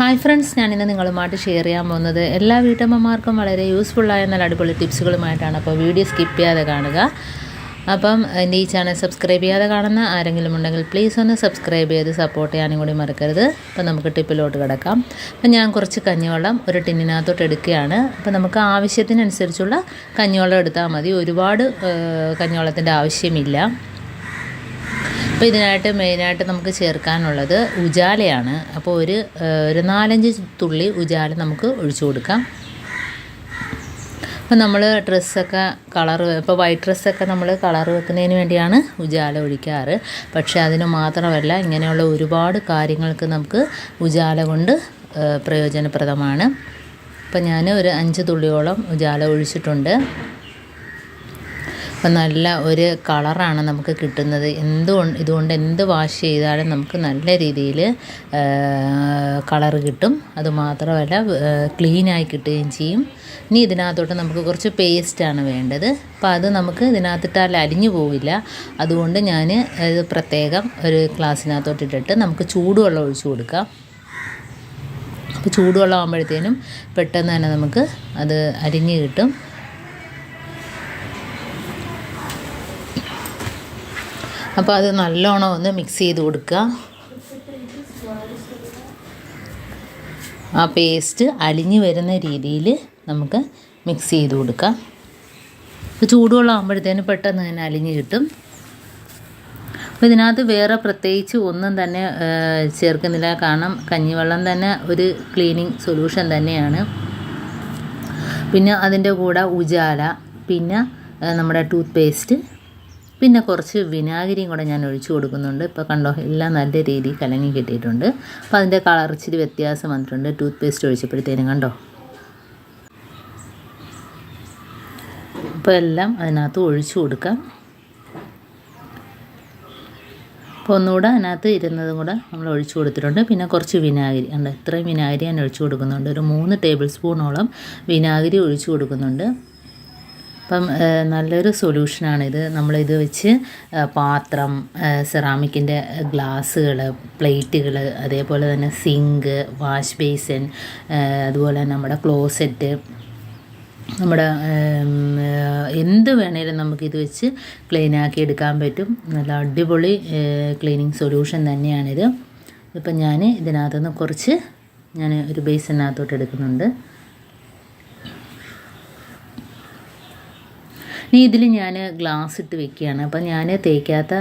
Hi friends, ഞാനിന്ന് നിങ്ങളുമായിട്ട് share ചെയ്യാൻ പോകുന്നത് എല്ലാ വീട്ടമ്മമാർക്കും വളരെ യൂസ്ഫുള്ളായ നല്ല അടിപൊളി ടിപ്സുകളുമായിട്ടാണ്. അപ്പോൾ വീഡിയോ സ്കിപ്പ് ചെയ്യാതെ കാണുക. അപ്പം എൻ്റെ ഈ ചാനൽ സബ്സ്ക്രൈബ് ചെയ്യാതെ കാണുന്ന ആരെങ്കിലും ഉണ്ടെങ്കിൽ പ്ലീസ് ഒന്ന് സബ്സ്ക്രൈബ് ചെയ്ത് സപ്പോർട്ട് ചെയ്യാനും കൂടി മറക്കരുത്. അപ്പോൾ നമുക്ക് ടിപ്പിലോട്ട് കിടക്കാം. അപ്പം ഞാൻ കുറച്ച് കഞ്ഞിവെള്ളം ഒരു ടിന്നിനകത്തോട്ട് എടുക്കുകയാണ്. അപ്പോൾ നമുക്ക് ആവശ്യത്തിനനുസരിച്ചുള്ള കഞ്ഞിവെള്ളം എടുത്താൽ മതി. ഒരുപാട് കഞ്ഞിവെള്ളത്തിൻ്റെ ആവശ്യമില്ല. അപ്പോൾ ഇതിനായിട്ട് മെയിനായിട്ട് നമുക്ക് ചേർക്കാനുള്ളത് ഉജാലയാണ്. അപ്പോൾ ഒരു 4-5 തുള്ളി ഉജാല നമുക്ക് ഒഴിച്ചു കൊടുക്കാം. അപ്പോൾ നമ്മൾ ഡ്രസ്സൊക്കെ ഇപ്പോൾ വൈറ്റ് ഡ്രസ്സൊക്കെ നമ്മൾ കളർ വെക്കുന്നതിന് വേണ്ടിയാണ് ഉജാല ഒഴിക്കാറ്. പക്ഷേ അതിന് മാത്രമല്ല, ഇങ്ങനെയുള്ള ഒരുപാട് കാര്യങ്ങൾക്ക് നമുക്ക് ഉജാല കൊണ്ട് പ്രയോജനപ്രദമാണ്. അപ്പോൾ ഞാൻ ഒരു 5 തുള്ളിയോളം ഉജാല ഒഴിച്ചിട്ടുണ്ട്. അപ്പം നല്ല ഒരു കളറാണ് നമുക്ക് കിട്ടുന്നത്. ഇതുകൊണ്ട് എന്ത് വാഷ് ചെയ്താലും നമുക്ക് നല്ല രീതിയിൽ കളറ് കിട്ടും. അതുമാത്രമല്ല ക്ലീനായി കിട്ടുകയും ചെയ്യും. ഇനി ഇതിനകത്തോട്ട് നമുക്ക് കുറച്ച് പേസ്റ്റാണ് വേണ്ടത്. അപ്പോൾ അത് നമുക്ക് ഇതിനകത്തിട്ടാൽ അലിഞ്ഞു പോവില്ല. അതുകൊണ്ട് ഞാൻ ഇത് പ്രത്യേകം ഒരു ഗ്ലാസ്സിനകത്തോട്ട് ഇട്ടിട്ട് നമുക്ക് ചൂടുവെള്ളം ഒഴിച്ചു കൊടുക്കാം. അപ്പോൾ ചൂടുവെള്ളം ആകുമ്പോഴത്തേനും പെട്ടെന്ന് തന്നെ നമുക്ക് അത് അരിഞ്ഞ് കിട്ടും. അപ്പോൾ അത് നല്ലോണം ഒന്ന് മിക്സ് ചെയ്ത് കൊടുക്കുക. ആ പേസ്റ്റ് അലിഞ്ഞ് വരുന്ന രീതിയിൽ നമുക്ക് മിക്സ് ചെയ്ത് കൊടുക്കാം. അപ്പോൾ ചൂടുവെള്ളം ആകുമ്പോഴത്തേന് പെട്ടെന്ന് തന്നെ അലിഞ്ഞ് കിട്ടും. അപ്പോൾ ഇതിനകത്ത് വേറെ പ്രത്യേകിച്ച് ഒന്നും തന്നെ ചേർക്കുന്നില്ല. കാരണം കഞ്ഞിവെള്ളം തന്നെ ഒരു ക്ലീനിങ് സൊല്യൂഷൻ തന്നെയാണ്. പിന്നെ അതിൻ്റെ കൂടെ ഉജാല, പിന്നെ നമ്മുടെ ടൂത്ത് പേസ്റ്റ്, പിന്നെ കുറച്ച് വിനാഗിരിയും കൂടെ ഞാൻ ഒഴിച്ചു കൊടുക്കുന്നുണ്ട്. ഇപ്പോൾ കണ്ടോ, എല്ലാം നല്ല രീതിയിൽ കലങ്ങി കിട്ടിയിട്ടുണ്ട്. അപ്പോൾ അതിൻ്റെ കളർ ഇച്ചിരി വ്യത്യാസം വന്നിട്ടുണ്ട് ടൂത്ത് പേസ്റ്റ് ഒഴിച്ചപ്പോഴത്തേനും. കണ്ടോ, അപ്പോൾ എല്ലാം അതിനകത്ത് ഒഴിച്ചു കൊടുക്കാം. അപ്പോൾ ഒന്നുകൂടെ അതിനകത്ത് ഇരുന്നതും കൂടെ നമ്മൾ ഒഴിച്ചു കൊടുത്തിട്ടുണ്ട്. പിന്നെ കുറച്ച് വിനാഗിരി, കണ്ടോ, ഇത്രയും വിനാഗിരി ഞാൻ ഒഴിച്ചു കൊടുക്കുന്നുണ്ട്. ഒരു 3 ടേബിൾ സ്പൂണോളം വിനാഗിരി ഒഴിച്ചു കൊടുക്കുന്നുണ്ട്. അപ്പം നല്ലൊരു സൊല്യൂഷനാണിത്. നമ്മളിത് വെച്ച് പാത്രം, സെറാമിക്കിൻ്റെ ഗ്ലാസ്സുകൾ, പ്ലേറ്റുകൾ, അതേപോലെ തന്നെ സിങ്ക്, വാഷ് ബേസിൻ, അതുപോലെ നമ്മുടെ ക്ലോസറ്റ്, നമ്മുടെ എന്ത് വേണേലും നമുക്കിത് വെച്ച് ക്ലീനാക്കി എടുക്കാൻ പറ്റും. നല്ല അടിപൊളി ക്ലീനിങ് സൊല്യൂഷൻ തന്നെയാണിത്. ഇപ്പം ഞാൻ ഇതിനകത്തുനിന്ന് കുറച്ച് ഒരു ബേസിനകത്തോട്ട് എടുക്കുന്നുണ്ട്. ഇനി ഇതിൽ ഞാൻ ഗ്ലാസ് ഇട്ട് വെക്കുകയാണ്. അപ്പം ഞാൻ തേക്കാത്ത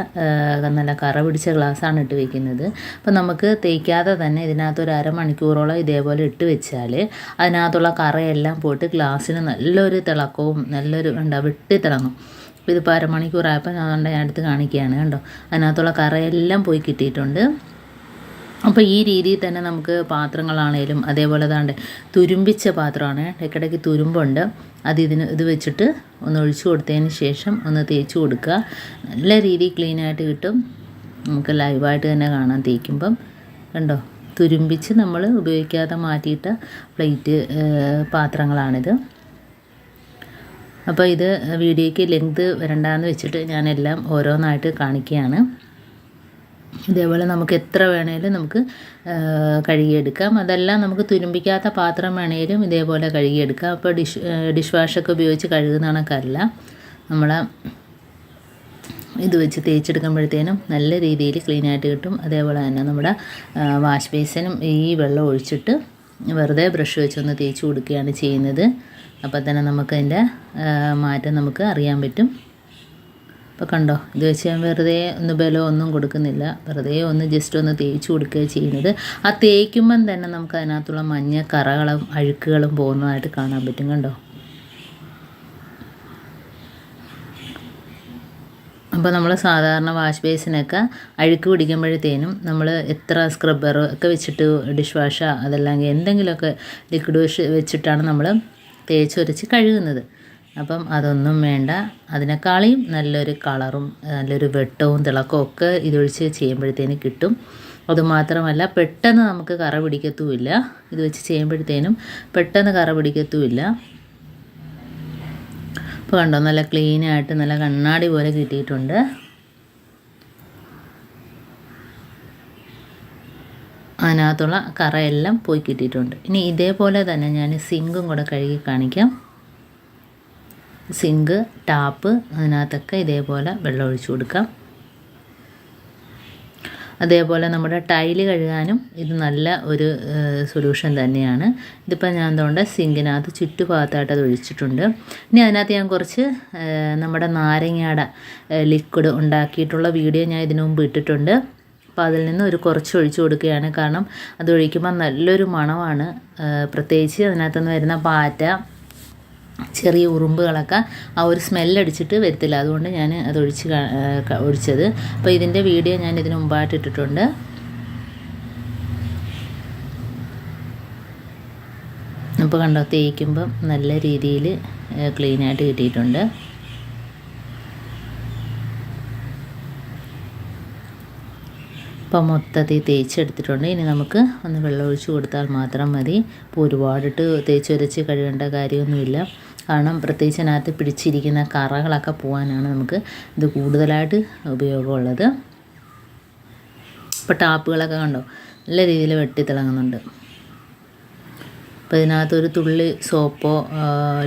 നല്ല കറ പിടിച്ച ഗ്ലാസ്സാണ് ഇട്ട് വെക്കുന്നത്. അപ്പം നമുക്ക് തേക്കാതെ തന്നെ ഇതിനകത്ത് ഒരു അരമണിക്കൂറോളം ഇതേപോലെ ഇട്ട് വെച്ചാൽ അതിനകത്തുള്ള കറയെല്ലാം പോയിട്ട് ഗ്ലാസ്സിന് നല്ലൊരു തിളക്കവും നല്ലൊരു വെട്ടി തിളങ്ങും. അപ്പോൾ ഇതിപ്പോൾ അരമണിക്കൂറായപ്പോൾ ഞാൻ എടുത്ത് കാണിക്കുകയാണ്. കണ്ടോ, അതിനകത്തുള്ള കറയെല്ലാം പോയി കിട്ടിയിട്ടുണ്ട്. അപ്പോൾ ഈ രീതിയിൽ തന്നെ നമുക്ക് പാത്രങ്ങളാണേലും, അതേപോലെ തുരുമ്പിച്ച പാത്രമാണ്, ഇടയ്ക്കിടയ്ക്ക് തുരുമ്പുണ്ട്, ഇത് വെച്ചിട്ട് ഒന്ന് ഒഴിച്ചു കൊടുത്തതിന് ശേഷം ഒന്ന് തേച്ച് കൊടുക്കുക. നല്ല രീതിയിൽ ക്ലീനായിട്ട് കിട്ടും. നമുക്ക് ലൈവായിട്ട് തന്നെ കാണാൻ തേക്കുമ്പം. കണ്ടോ, തുരുമ്പിച്ച് നമ്മൾ ഉപയോഗിക്കാതെ മാറ്റിയിട്ട പ്ലേറ്റ് പാത്രങ്ങളാണിത്. അപ്പോൾ ഇത് വീഡിയോയ്ക്ക് ലെങ്ത് വരണ്ടാന്ന് വെച്ചിട്ട് ഞാനെല്ലാം ഓരോന്നായിട്ട് കാണിക്കുകയാണ്. ഇതേപോലെ നമുക്ക് എത്ര വേണേലും നമുക്ക് കഴുകിയെടുക്കാം. അതെല്ലാം നമുക്ക് തുരുമ്പിക്കാത്ത പാത്രം വേണേലും ഇതേപോലെ കഴുകിയെടുക്കാം. അപ്പോൾ ഡിഷ് വാഷൊക്കെ ഉപയോഗിച്ച് കഴുകുന്ന കണക്കല്ല, നമ്മൾ ഇത് വെച്ച് തേച്ചെടുക്കുമ്പോഴത്തേനും നല്ല രീതിയിൽ ക്ലീനായിട്ട് കിട്ടും. അതേപോലെ തന്നെ നമ്മുടെ വാഷ് ബേസിനും ഈ വെള്ളം ഒഴിച്ചിട്ട് വെറുതെ ബ്രഷ് വെച്ചൊന്ന് തേച്ച് കൊടുക്കുകയാണ് ചെയ്യുന്നത്. അപ്പോൾ തന്നെ നമുക്കതിൻ്റെ മാറ്റം നമുക്ക് അറിയാൻ പറ്റും. അപ്പോൾ കണ്ടോ, ഇത് വെച്ച് ഞാൻ വെറുതെ ബലം ഒന്നും കൊടുക്കുന്നില്ല, വെറുതെ ജസ്റ്റ് ഒന്ന് തേച്ച് കൊടുക്കുക ചെയ്യുന്നത്. ആ തേക്കുമ്പം തന്നെ നമുക്ക് അതിനകത്തുള്ള മഞ്ഞ കറകളും അഴുക്കുകളും പോകുന്നതായിട്ട് കാണാൻ പറ്റും. കണ്ടോ, അപ്പോൾ നമ്മൾ സാധാരണ വാഷ് ബേസിനൊക്കെ അഴുക്ക് പിടിക്കുമ്പോഴത്തേനും നമ്മൾ എത്ര സ്ക്രബ്ബർ ഒക്കെ വെച്ചിട്ട് ഡിഷ് വാഷ് അതല്ലെങ്കിൽ എന്തെങ്കിലുമൊക്കെ ലിക്വിഡ് വാഷ് വെച്ചിട്ടാണ് നമ്മൾ തേച്ചൊരച്ച് കഴുകുന്നത്. അപ്പം അതൊന്നും വേണ്ട. അതിനേക്കാളും നല്ലൊരു കളറും നല്ലൊരു വെട്ടവും തിളക്കവും ഒക്കെ ഇതൊഴിച്ച് ചെയ്യുമ്പോഴത്തേനും കിട്ടും. അതുമാത്രമല്ല പെട്ടെന്ന് നമുക്ക് കറ പിടിക്കത്തുമില്ല. ഇത് വെച്ച് ചെയ്യുമ്പോഴത്തേനും പെട്ടെന്ന് കറ പിടിക്കത്തുമില്ല. ഇപ്പോൾ കണ്ടോ, നല്ല ക്ലീനായിട്ട് നല്ല കണ്ണാടി പോലെ കിട്ടിയിട്ടുണ്ട്. അതിനകത്തുള്ള കറയെല്ലാം പോയി കിട്ടിയിട്ടുണ്ട്. ഇനി ഇതേപോലെ തന്നെ ഞാൻ സിങ്കും കൂടെ കഴുകി കാണിക്കാം. സിങ്ക്, ടാപ്പ്, അതിനകത്തൊക്കെ ഇതേപോലെ വെള്ളം ഒഴിച്ചു കൊടുക്കാം. അതേപോലെ നമ്മുടെ ടൈല് കഴുകാനും ഇത് നല്ല ഒരു സൊല്യൂഷൻ തന്നെയാണ്. ഇതിപ്പോൾ ഞാൻ അതുകൊണ്ട് സിങ്കിനകത്ത് ചുറ്റുഭാഗത്തായിട്ട് അത് ഒഴിച്ചിട്ടുണ്ട്. ഇനി അതിനകത്ത് ഞാൻ കുറച്ച് നമ്മുടെ നാരങ്ങയുടെ ലിക്വിഡ് ഉണ്ടാക്കിയിട്ടുള്ള വീഡിയോ ഞാൻ ഇതിനു മുമ്പ് ഇട്ടിട്ടുണ്ട്. അപ്പോൾ അതിൽ നിന്ന് ഒരു കുറച്ച് ഒഴിച്ചു കൊടുക്കുകയാണ്. കാരണം അത് ഒഴിക്കുമ്പോൾ നല്ലൊരു മണമാണ്. പ്രത്യേകിച്ച് അതിനകത്തുനിന്ന് വരുന്ന പാറ്റ, ചെറിയ ഉറുമ്പുകളൊക്കെ ആ ഒരു സ്മെല്ലടിച്ചിട്ട് വരത്തില്ല. അതുകൊണ്ട് ഞാൻ അത് ഒഴിച്ചത്. അപ്പോൾ ഇതിൻ്റെ വീഡിയോ ഞാൻ ഇതിന് മുമ്പായിട്ട് ഇട്ടിട്ടുണ്ട്. അപ്പോൾ കണ്ടോ, തേയ്ക്കുമ്പം നല്ല രീതിയിൽ ക്ലീനായിട്ട് കിട്ടിയിട്ടുണ്ട്. അപ്പോൾ മൊത്തത്തിൽ തേച്ചെടുത്തിട്ടുണ്ട്. ഇനി നമുക്ക് ഒന്ന് വെള്ളം ഒഴിച്ച് കൊടുത്താൽ മാത്രം മതി. ഇപ്പോൾ ഒരുപാടിട്ട് തേച്ചൊരച്ച് കഴുകേണ്ട കാര്യമൊന്നുമില്ല. കാരണം പ്രത്യേകിച്ച് അതിനകത്ത് പിടിച്ചിരിക്കുന്ന കറകളൊക്കെ പോകാനാണ് നമുക്ക് ഇത് കൂടുതലായിട്ട് ഉപയോഗമുള്ളത്. ഇപ്പോൾ ടാപ്പുകളൊക്കെ കണ്ടോ നല്ല രീതിയിൽ വെട്ടിത്തിളങ്ങുന്നുണ്ട്. അപ്പോൾ ഇതിനകത്തൊരു തുള്ളി സോപ്പോ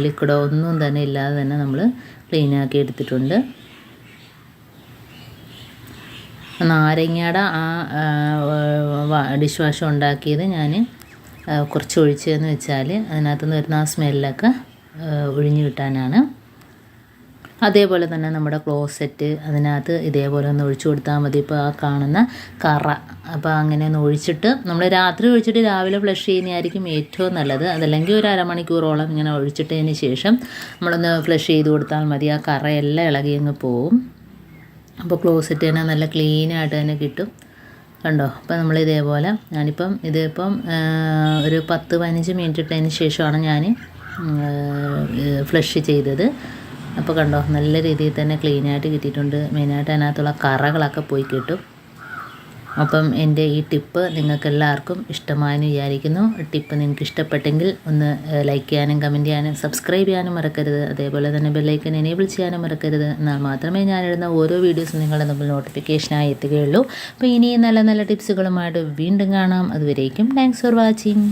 ലിക്വിഡോ ഒന്നും തന്നെ ഇല്ലാതെ തന്നെ നമ്മൾ ക്ലീനാക്കി എടുത്തിട്ടുണ്ട്. നാരങ്ങയുടെ ഡിഷ് വാഷ് ഉണ്ടാക്കിയത് ഞാൻ കുറച്ച് ഒഴിച്ചതെന്ന് വെച്ചാൽ അതിനകത്തുനിന്ന് വരുന്ന ആ സ്മെല്ലൊക്കെ ഒഴിഞ്ഞു കിട്ടാനാണ്. അതേപോലെ തന്നെ നമ്മുടെ ക്ലോസറ്റ് അതിനകത്ത് ഇതേപോലെ ഒന്ന് ഒഴിച്ചു കൊടുത്താൽ മതി. ഇപ്പോൾ ആ കാണുന്ന കറ അപ്പോൾ അങ്ങനെ ഒന്ന് ഒഴിച്ചിട്ട് നമ്മൾ രാത്രി ഒഴിച്ചിട്ട് രാവിലെ ഫ്ലഷ് ചെയ്യുന്നതായിരിക്കും ഏറ്റവും നല്ലത്. അതല്ലെങ്കിൽ ഒരു അരമണിക്കൂറോളം ഇങ്ങനെ ഒഴിച്ചിട്ടതിന് ശേഷം നമ്മളൊന്ന് ഫ്ലഷ് ചെയ്ത് കൊടുത്താൽ മതി. ആ കറയെല്ലാം ഇളകി അങ്ങ് പോവും. അപ്പോൾ ക്ലോസറ്റ് തന്നെ നല്ല ക്ലീനായിട്ട് തന്നെ കിട്ടും. കണ്ടോ, അപ്പോൾ നമ്മൾ ഇതേപോലെ ഇതിപ്പം ഒരു 10-15 മിനിറ്റ് ഇട്ടതിന് ശേഷമാണ് ഞാൻ ഫ്ലഷ് ചെയ്തത്. അപ്പോൾ കണ്ടോ നല്ല രീതിയിൽ തന്നെ ക്ലീനായിട്ട് കിട്ടിയിട്ടുണ്ട്. മെയിനായിട്ട് അതിനകത്തുള്ള കറകളൊക്കെ പോയി കിട്ടും. അപ്പം എൻ്റെ ഈ ടിപ്പ് നിങ്ങൾക്കെല്ലാവർക്കും ഇഷ്ടമായെന്ന് വിചാരിക്കുന്നു. ടിപ്പ് നിങ്ങൾക്ക് ഇഷ്ടപ്പെട്ടെങ്കിൽ ഒന്ന് ലൈക്ക് ചെയ്യാനും കമൻറ്റ് ചെയ്യാനും സബ്സ്ക്രൈബ് ചെയ്യാനും മറക്കരുത്. അതേപോലെ തന്നെ ബെല്ലൈക്കൻ എനേബിൾ ചെയ്യാനും മറക്കരുത്. എന്നാൽ മാത്രമേ ഞാനിടുന്ന ഓരോ വീഡിയോസും നിങ്ങളുടെ മുമ്പിൽ നോട്ടിഫിക്കേഷനായി എത്തുകയുള്ളൂ. അപ്പോൾ ഇനിയും നല്ല നല്ല ടിപ്സുകളുമായിട്ട് വീണ്ടും കാണാം. അതുവരേക്കും താങ്ക്സ് ഫോർ വാച്ചിങ്.